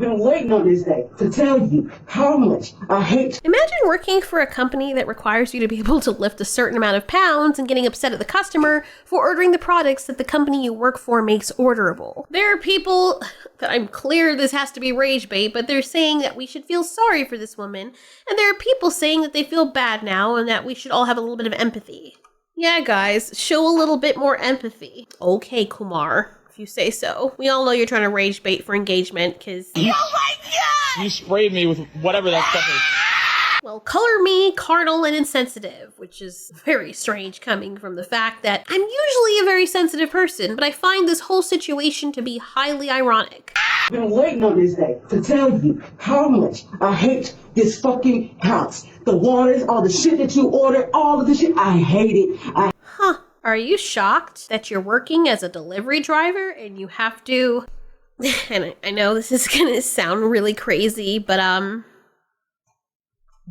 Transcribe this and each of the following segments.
been waiting on this day to tell you how much I hate. Imagine working for a company that requires you to be able to lift a certain amount of pounds and getting upset at the customer for ordering the products that the company you work for makes orderable. There are people that I'm clear this has to be rage bait, but they're saying that we should feel sorry for this woman, and there are people saying that they feel bad now and that we should all have a little bit of empathy. Yeah, guys, show a little bit more empathy. Okay, Kumar, if you say so. We all know you're trying to rage bait for engagement, because... Oh my God! You sprayed me with whatever that stuff is. Well, color me carnal and insensitive, which is very strange coming from the fact that I'm usually a very sensitive person, but I find this whole situation to be highly ironic. I've been waiting on this day to tell you how much I hate this fucking house. The waters, all the shit that you order, all of the shit, I hate it. Are you shocked that you're working as a delivery driver and you have to... And I know this is gonna sound really crazy, but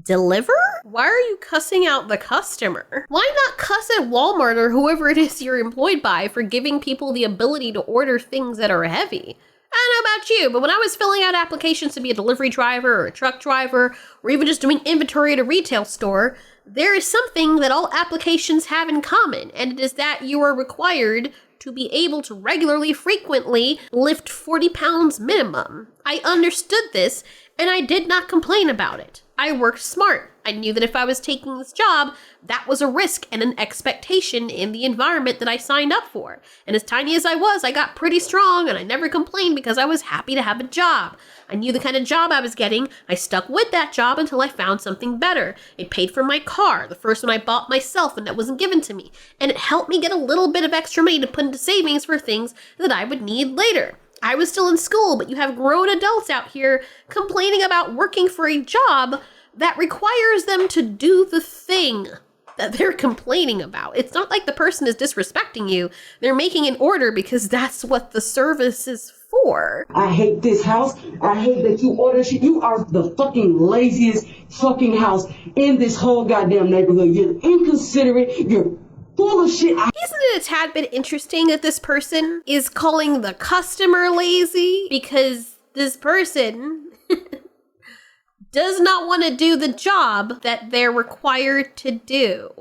deliver? Why are you cussing out the customer? Why not cuss at Walmart or whoever it is you're employed by for giving people the ability to order things that are heavy? I don't know about you, but when I was filling out applications to be a delivery driver or a truck driver, or even just doing inventory at a retail store, there is something that all applications have in common, and it is that you are required to be able to regularly, frequently lift 40 pounds minimum. I understood this, and I did not complain about it. I worked smart. I knew that if I was taking this job, that was a risk and an expectation in the environment that I signed up for. And as tiny as I was, I got pretty strong, and I never complained because I was happy to have a job. I knew the kind of job I was getting. I stuck with that job until I found something better. It paid for my car, the first one I bought myself and that wasn't given to me. And it helped me get a little bit of extra money to put into savings for things that I would need later. I was still in school, but you have grown adults out here complaining about working for a job that requires them to do the thing that they're complaining about. It's not like the person is disrespecting you. They're making an order because that's what the service is for. I hate this house. I hate that you order shit. You are the fucking laziest fucking house in this whole goddamn neighborhood. You're inconsiderate. You're full of shit. Isn't it a tad bit interesting that this person is calling the customer lazy? Because this person does not want to do the job that they're required to do.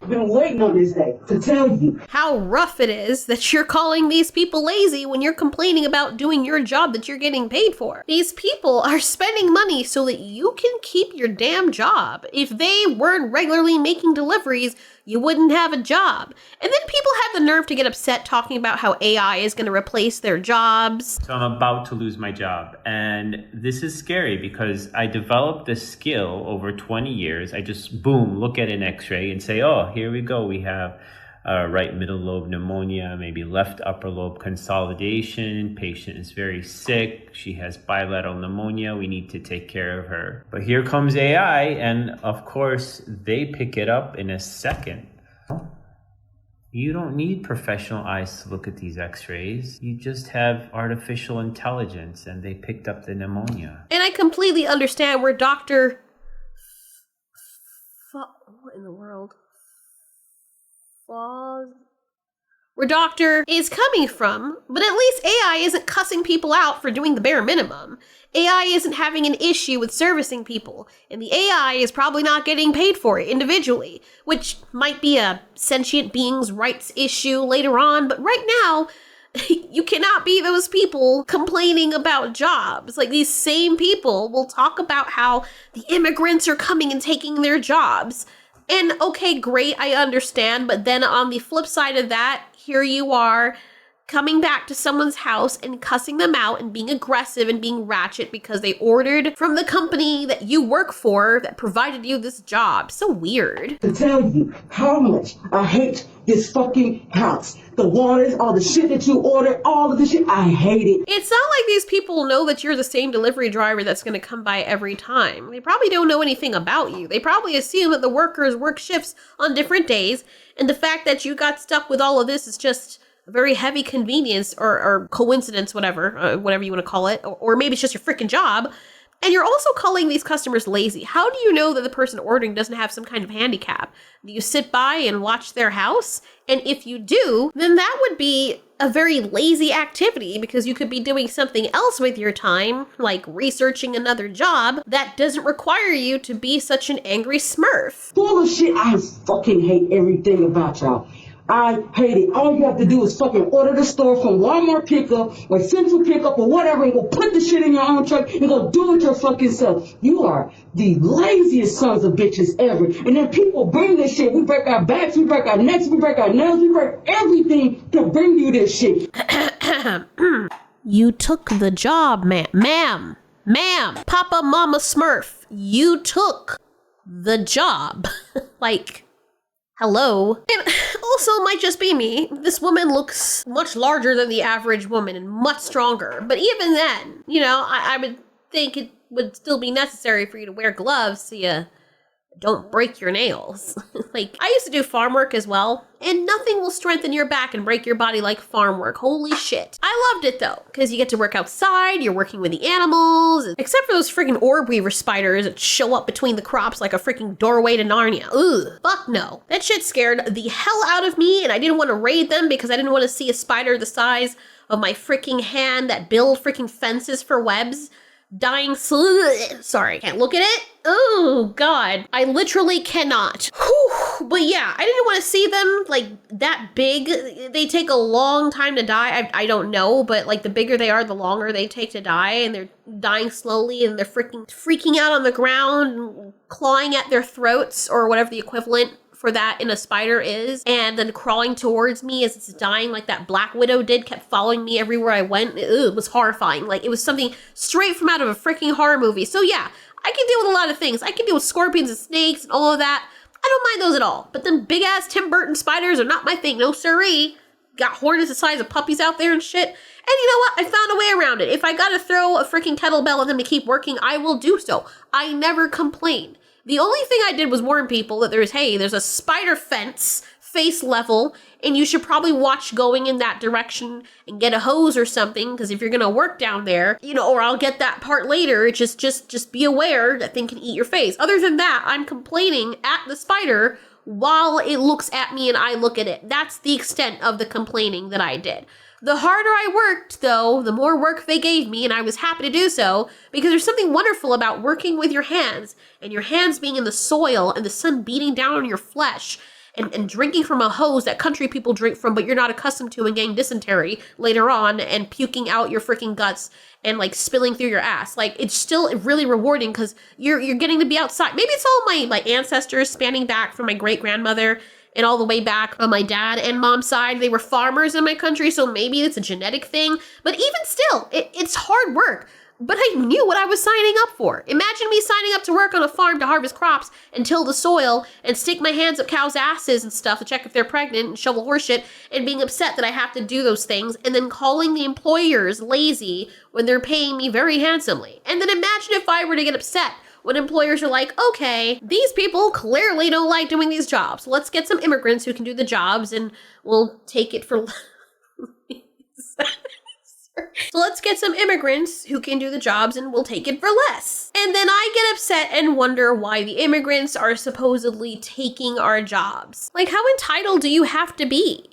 I've been waiting on this day to tell you how rough it is that you're calling these people lazy when you're complaining about doing your job that you're getting paid for. These people are spending money so that you can keep your damn job. If they weren't regularly making deliveries, you wouldn't have a job. And then people have the nerve to get upset talking about how AI is going to replace their jobs. So I'm about to lose my job. And this is scary because I developed this skill over 20 years. I just, boom, look at an x-ray and say, oh, here we go. We have right middle lobe pneumonia, maybe left upper lobe consolidation. Patient is very sick. She has bilateral pneumonia. We need to take care of her. But here comes AI, and of course, they pick it up in a second. You don't need professional eyes to look at these x-rays. You just have artificial intelligence, and they picked up the pneumonia. And I completely understand where Dr. What in the world? Where doctor is coming from, but at least AI isn't cussing people out for doing the bare minimum. AI isn't having an issue with servicing people, and the AI is probably not getting paid for it individually, which might be a sentient being's rights issue later on, but right now, you cannot be those people complaining about jobs. Like, these same people will talk about how the immigrants are coming and taking their jobs. And okay, great, I understand, but then on the flip side of that, here you are coming back to someone's house and cussing them out and being aggressive and being ratchet because they ordered from the company that you work for that provided you this job. So weird. To tell you how much I hate this fucking house. The waters, all the shit that you order, all of the shit, I hate it. It's not like these people know that you're the same delivery driver that's going to come by every time. They probably don't know anything about you. They probably assume that the workers work shifts on different days, and the fact that you got stuck with all of this is just a very heavy convenience or coincidence, whatever you want to call it, or maybe it's just your freaking job. And you're also calling these customers lazy. How do you know that the person ordering doesn't have some kind of handicap? Do you sit by and watch their house? And if you do, then that would be a very lazy activity because you could be doing something else with your time, like researching another job that doesn't require you to be such an angry smurf. Full of shit. I fucking hate everything about y'all. I hate it. All you have to do is fucking order the store from Walmart pickup or Central pickup or whatever and go put the shit in your own truck and go do it your fucking self. You are the laziest sons of bitches ever. And then people bring this shit. We break our backs, we break our necks, we break our nails, we break everything to bring you this shit. You took the job, ma'am, Papa Mama Smurf. You took the job. Like, hello. And also, it might just be me. This woman looks much larger than the average woman and much stronger. But even then, you know, I would think it would still be necessary for you to wear gloves so you don't break your nails. Like, I used to do farm work as well, and nothing will strengthen your back and break your body like farm work. Holy shit. I loved it though, because you get to work outside, you're working with the animals, except for those freaking orb weaver spiders that show up between the crops like a freaking doorway to Narnia. Ugh, fuck no. That shit scared the hell out of me, and I didn't want to raid them because I didn't want to see a spider the size of my freaking hand that build freaking fences for webs. Dying sorry, can't look at it. Oh god, I literally cannot. Whew. But yeah, I didn't want to see them like that big. They take a long time to die. I don't know, but like the bigger they are, the longer they take to die, and they're dying slowly, and they're freaking out on the ground, clawing at their throats or whatever the equivalent for that in a spider is, and then crawling towards me as it's dying like that Black Widow did, kept following me everywhere I went. It was horrifying. Like, it was something straight from out of a freaking horror movie. So yeah, I can deal with a lot of things. I can deal with scorpions and snakes and all of that. I don't mind those at all. But them big ass Tim Burton spiders are not my thing. No siree. Got hornets the size of puppies out there and shit. And you know what? I found a way around it. If I gotta throw a freaking kettlebell at them to keep working, I will do so. I never complain. The only thing I did was warn people that there's a spider fence face level, and you should probably watch going in that direction and get a hose or something, because if you're gonna work down there, you know, or I'll get that part later, just be aware that thing can eat your face. Other than that, I'm complaining at the spider while it looks at me and I look at it. That's the extent of the complaining that I did. The harder I worked, though, the more work they gave me, and I was happy to do so, because there's something wonderful about working with your hands, and your hands being in the soil, and the sun beating down on your flesh, and drinking from a hose that country people drink from, but you're not accustomed to, and getting dysentery later on, and puking out your freaking guts, and like spilling through your ass. Like, it's still really rewarding, because you're getting to be outside. Maybe it's all my ancestors spanning back from my great-grandmother, and all the way back on my dad and mom's side, they were farmers in my country, so maybe it's a genetic thing. But even still, it's hard work. But I knew what I was signing up for. Imagine me signing up to work on a farm to harvest crops and till the soil and stick my hands up cows' asses and stuff to check if they're pregnant and shovel horse shit, and being upset that I have to do those things, and then calling the employers lazy when they're paying me very handsomely. And then imagine if I were to get upset when employers are like, okay, these people clearly don't like doing these jobs. Let's get some immigrants who can do the jobs, and we'll take it for... So let's get some immigrants who can do the jobs, and we'll take it for less. And then I get upset and wonder why the immigrants are supposedly taking our jobs. Like, how entitled do you have to be?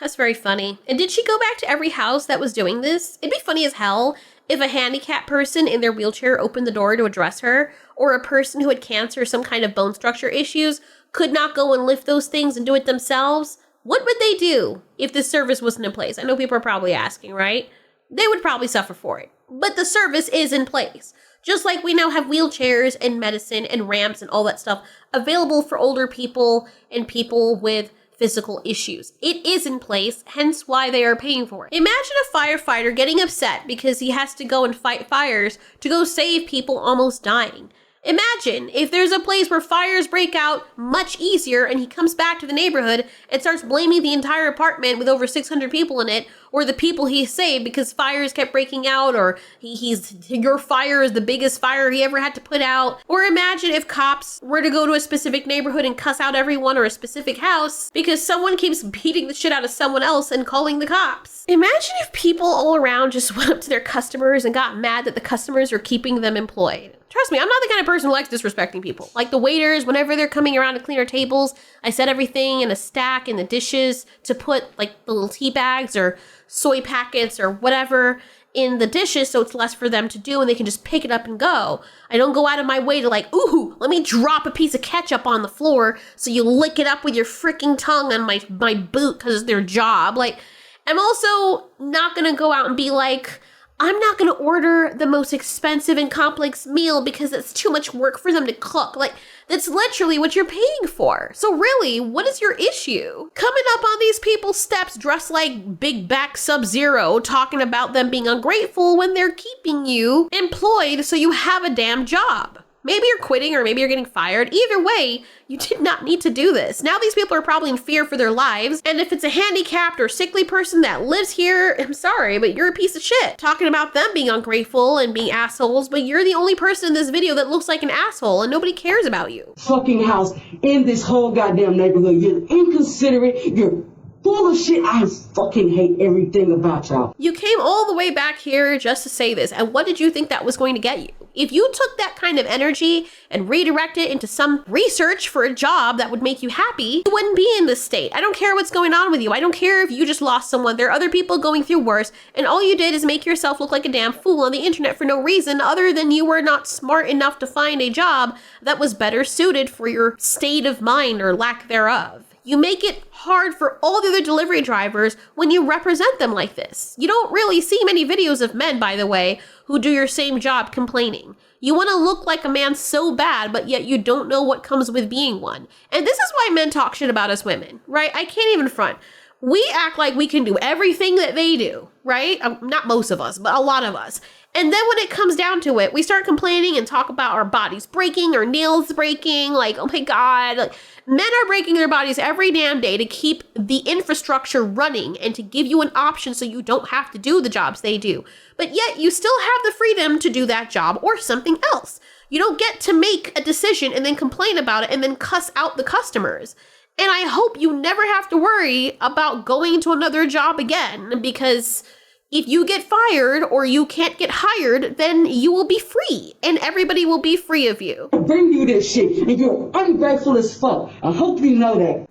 That's very funny. And did she go back to every house that was doing this? It'd be funny as hell if a handicapped person in their wheelchair opened the door to address her, or a person who had cancer or some kind of bone structure issues could not go and lift those things and do it themselves. What would they do if this service wasn't in place? I know people are probably asking, right? They would probably suffer for it. But the service is in place. Just like we now have wheelchairs and medicine and ramps and all that stuff available for older people and people with physical issues. It is in place, hence why they are paying for it. Imagine a firefighter getting upset because he has to go and fight fires to go save people almost dying. Imagine if there's a place where fires break out much easier and he comes back to the neighborhood and starts blaming the entire apartment with over 600 people in it, or the people he saved because fires kept breaking out, or your fire is the biggest fire he ever had to put out. Or imagine if cops were to go to a specific neighborhood and cuss out everyone or a specific house because someone keeps beating the shit out of someone else and calling the cops. Imagine if people all around just went up to their customers and got mad that the customers are keeping them employed. Trust me, I'm not the kind of person who likes disrespecting people. Like the waiters, whenever they're coming around to clean our tables, I set everything in a stack in the dishes to put like the little tea bags or soy packets or whatever in the dishes so it's less for them to do and they can just pick it up and go. I don't go out of my way to like, ooh, let me drop a piece of ketchup on the floor so you lick it up with your freaking tongue on my boot because it's their job. Like, I'm also not gonna go out and be like, I'm not gonna order the most expensive and complex meal because it's too much work for them to cook. Like, that's literally what you're paying for. So really, what is your issue? Coming up on these people's steps dressed like Big Back Sub-Zero, talking about them being ungrateful when they're keeping you employed so you have a damn job. Maybe you're quitting or maybe you're getting fired. Either way, you did not need to do this. Now these people are probably in fear for their lives. And if it's a handicapped or sickly person that lives here, I'm sorry, but you're a piece of shit. Talking about them being ungrateful and being assholes, but you're the only person in this video that looks like an asshole and nobody cares about you. Fucking house in this whole goddamn neighborhood. You're inconsiderate. You're full of shit. I fucking hate everything about y'all. You came all the way back here just to say this, and what did you think that was going to get you? If you took that kind of energy and redirected it into some research for a job that would make you happy, you wouldn't be in this state. I don't care what's going on with you. I don't care if you just lost someone. There are other people going through worse, and all you did is make yourself look like a damn fool on the internet for no reason other than you were not smart enough to find a job that was better suited for your state of mind or lack thereof. You make it hard for all the other delivery drivers when you represent them like this. You don't really see many videos of men, by the way, who do your same job complaining. You want to look like a man so bad, but yet you don't know what comes with being one. And this is why men talk shit about us women, right? I can't even front. We act like we can do everything that they do, right? Not most of us, but a lot of us. And then when it comes down to it, we start complaining and talk about our bodies breaking, our nails breaking, like, oh my God. Like, men are breaking their bodies every damn day to keep the infrastructure running and to give you an option so you don't have to do the jobs they do. But yet you still have the freedom to do that job or something else. You don't get to make a decision and then complain about it and then cuss out the customers. And I hope you never have to worry about going to another job again, because if you get fired or you can't get hired, then you will be free and everybody will be free of you. I bring you this shit and you're ungrateful as fuck. I hope you know that.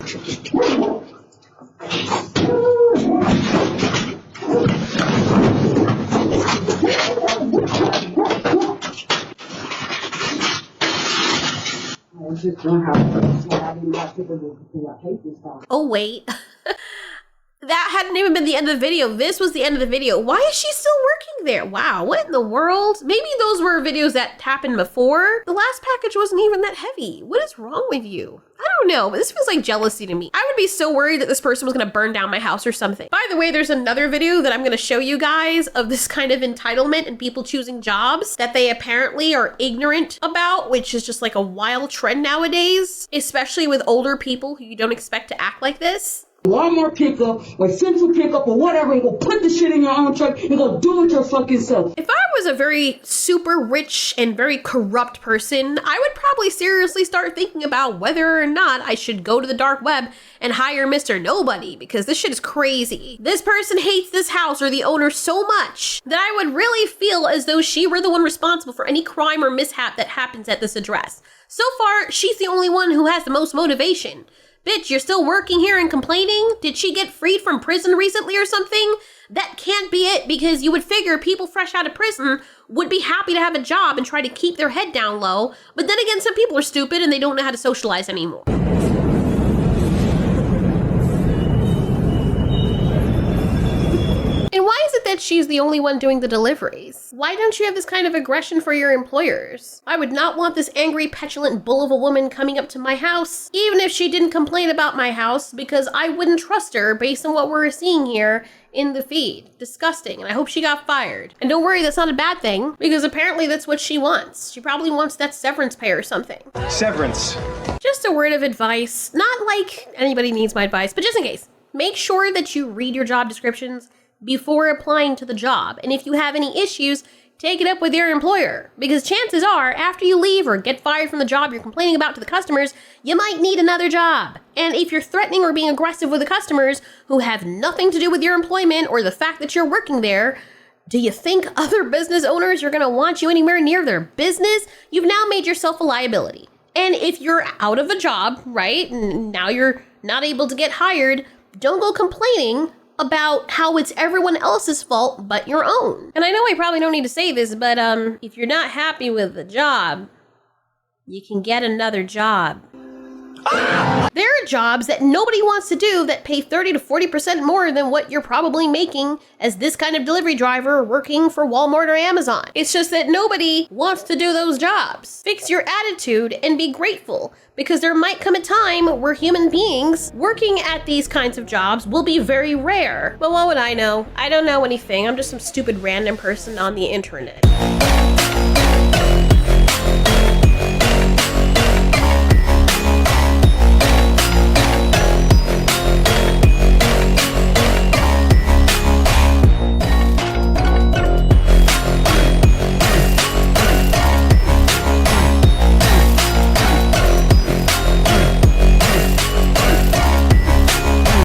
Oh, wait. That hadn't even been the end of the video. This was the end of the video. Why is she still working there? Wow, what in the world? Maybe those were videos that happened before. The last package wasn't even that heavy. What is wrong with you? I don't know, but this feels like jealousy to me. I would be so worried that this person was gonna burn down my house or something. By the way, there's another video that I'm gonna show you guys of this kind of entitlement and people choosing jobs that they apparently are ignorant about, which is just like a wild trend nowadays, especially with older people who you don't expect to act like this. Walmart pickup or Central pickup or whatever and go put the shit in your own truck and go do it your fucking self. If I was a very super rich and very corrupt person, I would probably seriously start thinking about whether or not I should go to the dark web and hire Mr. Nobody, because this shit is crazy. This person hates this house or the owner so much that I would really feel as though she were the one responsible for any crime or mishap that happens at this address. So far, she's the only one who has the most motivation. Bitch, you're still working here and complaining? Did she get freed from prison recently or something? That can't be it, because you would figure people fresh out of prison would be happy to have a job and try to keep their head down low. But then again, some people are stupid and they don't know how to socialize anymore. And why is it that she's the only one doing the deliveries? Why don't you have this kind of aggression for your employers? I would not want this angry, petulant bull of a woman coming up to my house, even if she didn't complain about my house, because I wouldn't trust her based on what we're seeing here in the feed. Disgusting, and I hope she got fired. And don't worry, that's not a bad thing, because apparently that's what she wants. She probably wants that severance pay or something. Severance. Just a word of advice. Not like anybody needs my advice, but just in case. Make sure that you read your job descriptions before applying to the job. And if you have any issues, take it up with your employer, because chances are after you leave or get fired from the job you're complaining about to the customers, you might need another job. And if you're threatening or being aggressive with the customers who have nothing to do with your employment or the fact that you're working there, Do you think other business owners are going to want you anywhere near their business? You've now made yourself a liability. And if you're out of a job, right, and now you're not able to get hired, don't go complaining about how it's everyone else's fault but your own. And I know I probably don't need to say this, but if you're not happy with the job, you can get another job. There are jobs that nobody wants to do that pay 30 to 40% more than what you're probably making as this kind of delivery driver working for Walmart or Amazon. It's just that nobody wants to do those jobs. Fix your attitude and be grateful, because there might come a time where human beings working at these kinds of jobs will be very rare. But what would I know? I don't know anything. I'm just some stupid random person on the internet.